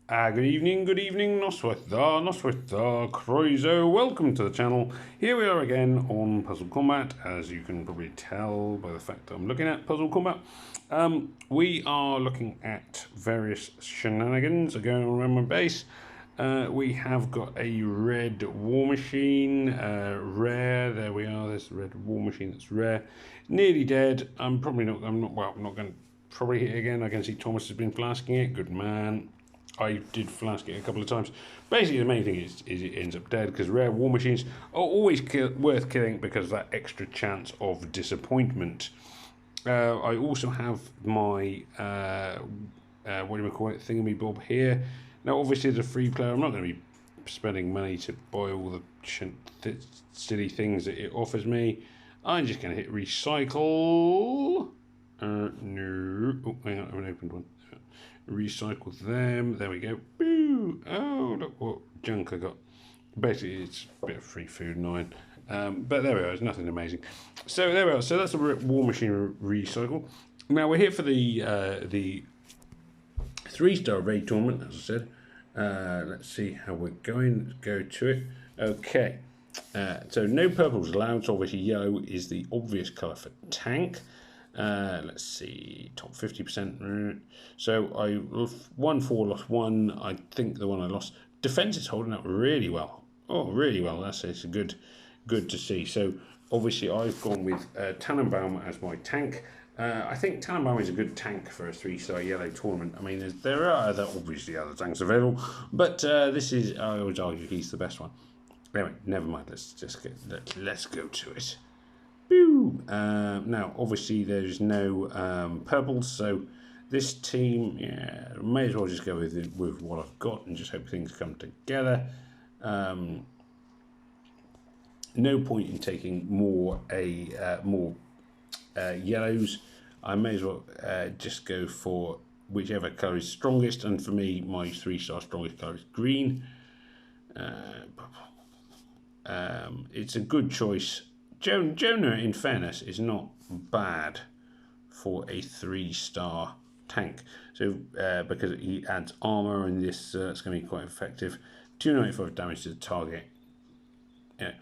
Good evening, Noswitha, Croizo. Welcome to the channel. Here we are again on Puzzle Combat, as you can probably tell by the fact that I'm looking at Puzzle Combat. We are looking at various shenanigans going on around my base. We have got a red war machine, rare. There we are. There's a red war machine that's rare. Nearly dead. I'm not going to probably hit it again. I can see Thomas has been flasking it. Good man. I did flask it a couple of times. Basically, the main thing is it ends up dead because rare war machines are always worth killing because of that extra chance of disappointment. I also have my what do we call it, thingamy-bob here. Now, obviously, as a free player, I'm not going to be spending money to buy all the silly things that it offers me. I'm just going to hit recycle. No. Oh, hang on, I haven't opened one. Recycle them. There we go. Boo! Oh, look what junk I got. Basically, it's a bit of free food, annoying. But there we are. It's nothing amazing. So there we are. So that's a war machine recycle. Now we're here for the 3-star raid tournament, as I said. Let's see how we're going. Let's go to it. Okay. So no purples allowed. So obviously yellow is the obvious colour for tank. Let's see, top 50%. So I won 4, lost 1. I think the one I lost. Defence is holding up really well. Oh, really well. It's good to see. So obviously I've gone with Tannenbaum as my tank. I think Tannenbaum is a good tank for a 3-star yellow tournament. I mean, there are obviously other tanks available, but this is, I would argue, he's the best one. Anyway, never mind. Let's go to it. Now, obviously, there's no purples, so this team, may as well just go with what I've got and just hope things come together. No point in taking more yellows. I may as well just go for whichever colour is strongest, and for me, my 3-star strongest colour is green. It's a good choice. Jonah, in fairness, is not bad for a 3-star tank. So because he adds armor, and this it's going to be quite effective. 295 damage to the target. Yeah,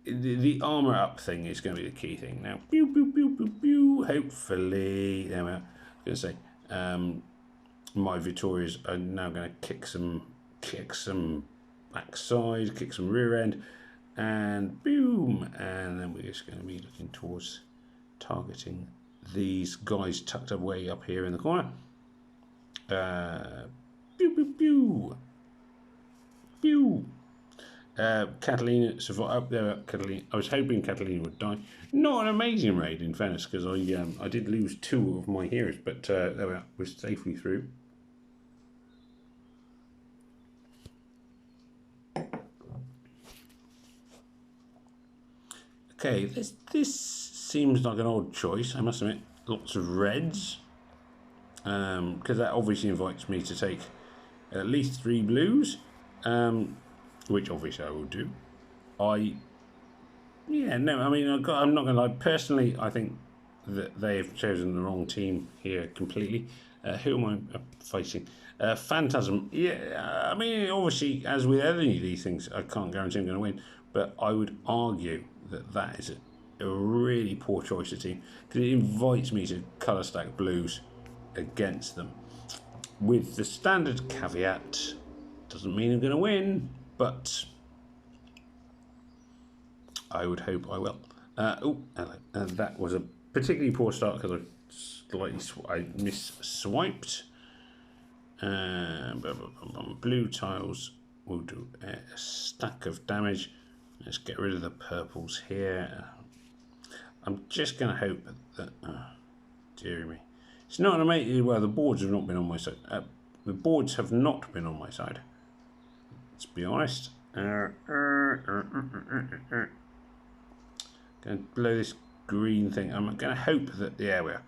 the armor up thing is going to be the key thing. Now, pew pew pew pew pew. Hopefully, there we are. I was going to say, my Victorias are now going to kick some backside, kick some rear end. And boom, and then we're just going to be looking towards targeting these guys tucked away up here in the corner. Pew pew pew pew. Catalina survived up there. Catalina, I was hoping Catalina would die. Not an amazing raid, in fairness, because I did lose 2 of my heroes, but there we are. We're safely through. Okay, this seems like an odd choice, I must admit. Lots of reds, because that obviously invites me to take at least 3 blues, which obviously I will do. I'm not going to lie. Personally, I think that they have chosen the wrong team here completely. Who am I facing? Phantasm. Yeah, I mean, obviously, as with any of these things, I can't guarantee I'm going to win, but I would argue that is a really poor choice of team because it invites me to colour stack blues against them. With the standard caveat, doesn't mean I'm going to win, but I would hope I will. And that was a particularly poor start because I mis-swiped. Blue tiles will do a stack of damage. Let's get rid of the purples here. I'm just going to hope that... dear me. It's not amazing. Well, the boards have not been on my side. The boards have not been on my side. Let's be honest. Going to blow this green thing. I'm going to hope that... Yeah, we are.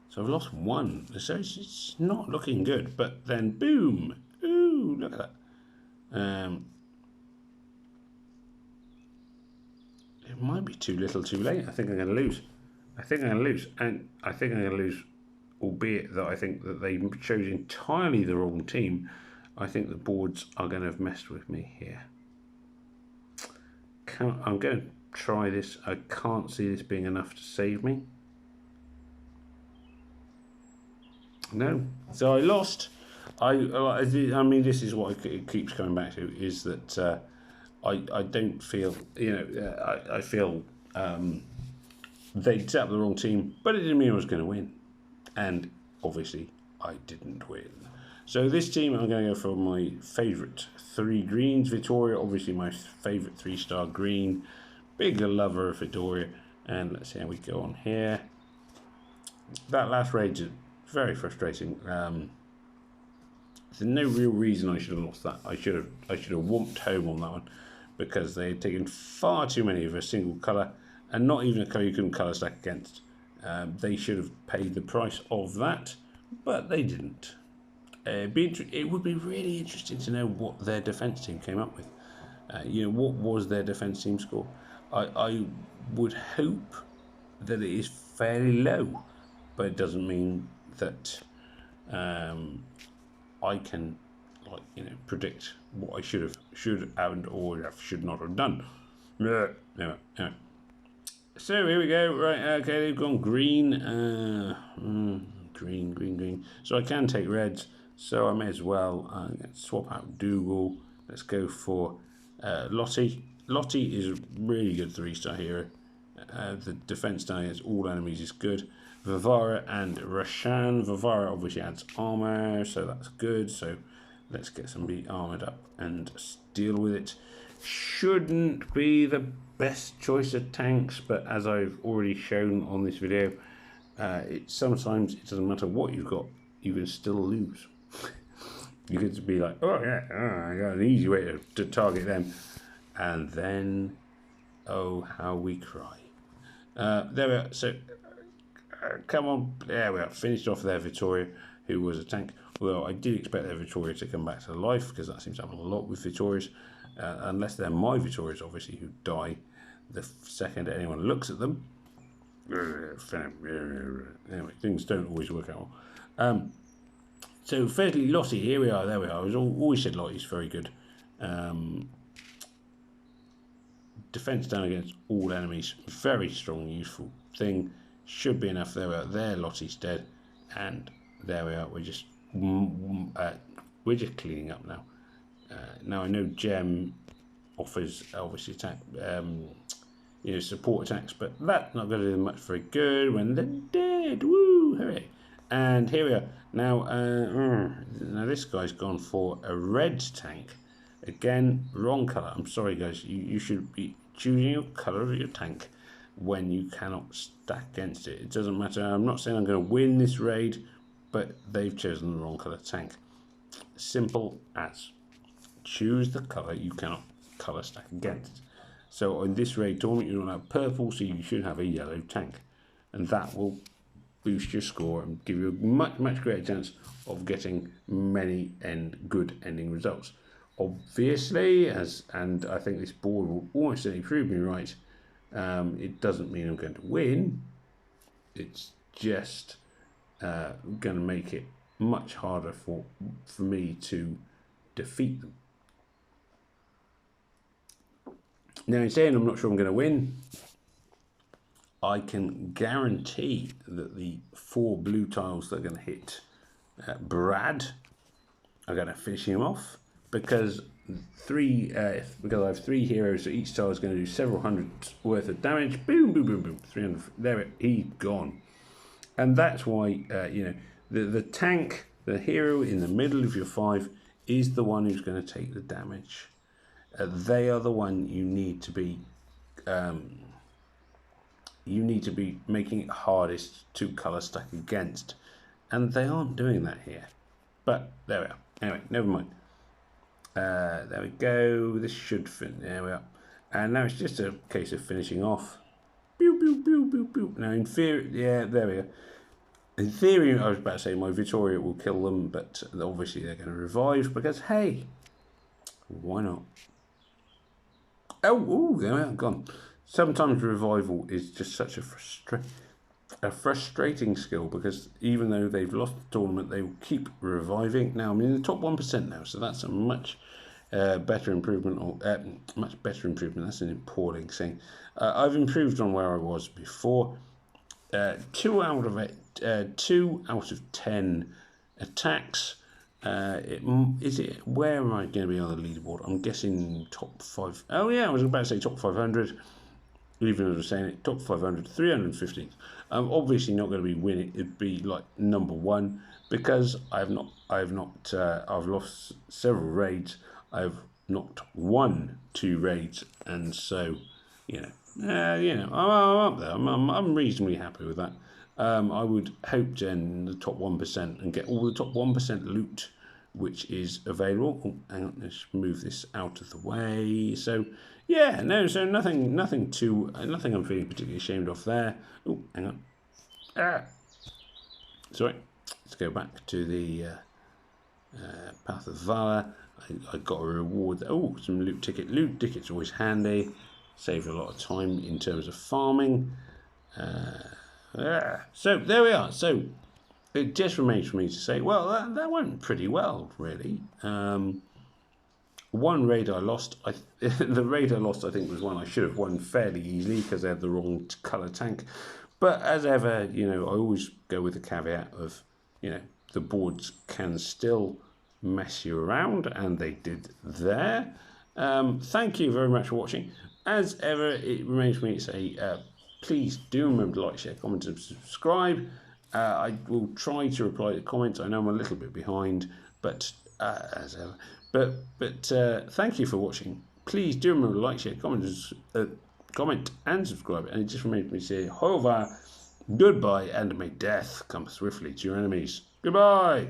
So I've lost 1. So it's not looking good. But then, boom. Ooh, look at that. It might be too little too late. I think I'm going to lose. And I think I'm going to lose albeit that I think that they chose entirely the wrong team. I think the boards are going to have messed with me here. I'm going to try this. I can't see this being enough to save me. No, so I lost. I mean, this is what it keeps coming back to, is that I don't feel, I feel they set up the wrong team, but it didn't mean I was going to win. And obviously, I didn't win. So this team, I'm going to go for my favourite 3 greens. Vittoria, obviously my favourite 3-star green. Big lover of Vittoria. And let's see how we go on here. That last raid is very frustrating. There's no real reason I should have lost that. I should have whomped home on that one, because they had taken far too many of a single colour, and not even a colour you couldn't colour stack against. They should have paid the price of that, but they didn't. It would be really interesting to know what their defence team came up with. What was their defence team score? I would hope that it is fairly low, but it doesn't mean that I can predict what I should and or should not have done. Anyway. So here we go. Right, okay, they've gone green. Green. So I can take reds, so I may as well swap out Dougal. Let's go for Lottie. Lottie is a really good 3-star hero. The defense down against all enemies is good. Vivara and Rashan. Vivara obviously adds armor, so that's good. So let's get somebody armored up and deal with it. Shouldn't be the best choice of tanks, but as I've already shown on this video, sometimes it doesn't matter what you've got, you can still lose. You could be like, oh yeah, I got an easy way to target them, and then, oh how we cry. There we are. So come on, there we are. Finished off there, Vittoria, who was a tank. Although I did expect their Vittoria to come back to life, because that seems to happen a lot with Vittorias. Unless they're my Vittorias, obviously, who die the second anyone looks at them. Anyway, things don't always work out well. So, firstly, Lottie, here we are, there we are. I always said Lottie's very good. Defense down against all enemies, very strong, useful thing. Should be enough. There we are. There, Lottie's dead, and there we are. We're just cleaning up now. Now I know Gem offers obviously attack, support attacks, but that's not going to do them much very good when they're dead. Woo, hooray! And here we are. Now, now this guy's gone for a red tank. Again, wrong colour. I'm sorry, guys. You should be choosing your colour of your tank when you cannot stack against it. It doesn't matter. I'm not saying I'm going to win this raid, but they've chosen the wrong colour tank. Simple as. Choose the colour you cannot colour stack against. So in this raid tournament, you don't have purple, so you should have a yellow tank, and that will boost your score and give you a much greater chance of getting many good ending results. Obviously, and I think this board will almost certainly prove me right, it doesn't mean I'm going to win. It's just going to make it much harder for me to defeat them. Now, in saying I'm not sure I'm going to win, I can guarantee that the 4 blue tiles that are going to hit Brad are going to finish him off, because I have 3 heroes, so each tile is going to do several hundred worth of damage. Boom, boom, boom, boom. 300. There, he's gone. And that's why the tank, the hero in the middle of your 5, is the one who's going to take the damage. They are the one you need to be. You need to be making it hardest to colour stack against, and they aren't doing that here. But there we are. Anyway, never mind. There we go. This should fit. There we are. And now it's just a case of finishing off. Pew, pew, pew, pew, pew. Now in theory, yeah, there we go. In theory, I was about to say my Vittoria will kill them, but obviously they're going to revive, because hey, why not? Oh, there we are, gone. Sometimes revival is just such a a frustrating skill, because even though they've lost the tournament, they will keep reviving. Now I'm in the top 1% now, so that's a much better improvement, or much better improvement. That's an appalling thing. I've improved on where I was before. 2 out of 10 attacks. Where am I going to be on the leaderboard? I'm guessing top 5. Oh yeah, I was about to say top 500. Even as I was saying it, top 500, 315. I'm obviously not going to be winning. It'd be like number 1, because I've lost several raids. I've not won 2 raids, and so I'm up there. I'm reasonably happy with that. I would hope to end in the top 1% and get all the top 1% loot which is available. Oh, hang on, let's move this out of the way. So yeah, no, so nothing I'm feeling particularly ashamed of there. Oh, hang on. Sorry. Let's go back to the Path of Valor. I got a reward. Oh, some loot ticket. Loot ticket's always handy. Saves a lot of time in terms of farming. So there we are. So it just remains for me to say, well, that went pretty well, really. One raid I lost. The raid I lost, I think, was one I should have won fairly easily because I had the wrong colour tank. But as ever, I always go with the caveat of, the boards can still mess you around, and they did there. Thank you very much for watching. As ever, it remains for me to say, please do remember to like, share, comment, and subscribe. I will try to reply to comments. I know I'm a little bit behind, but as ever. But thank you for watching. Please do remember to like, share, comment, and subscribe. And it just remains for me to say, Hova, goodbye, and may death come swiftly to your enemies. Goodbye.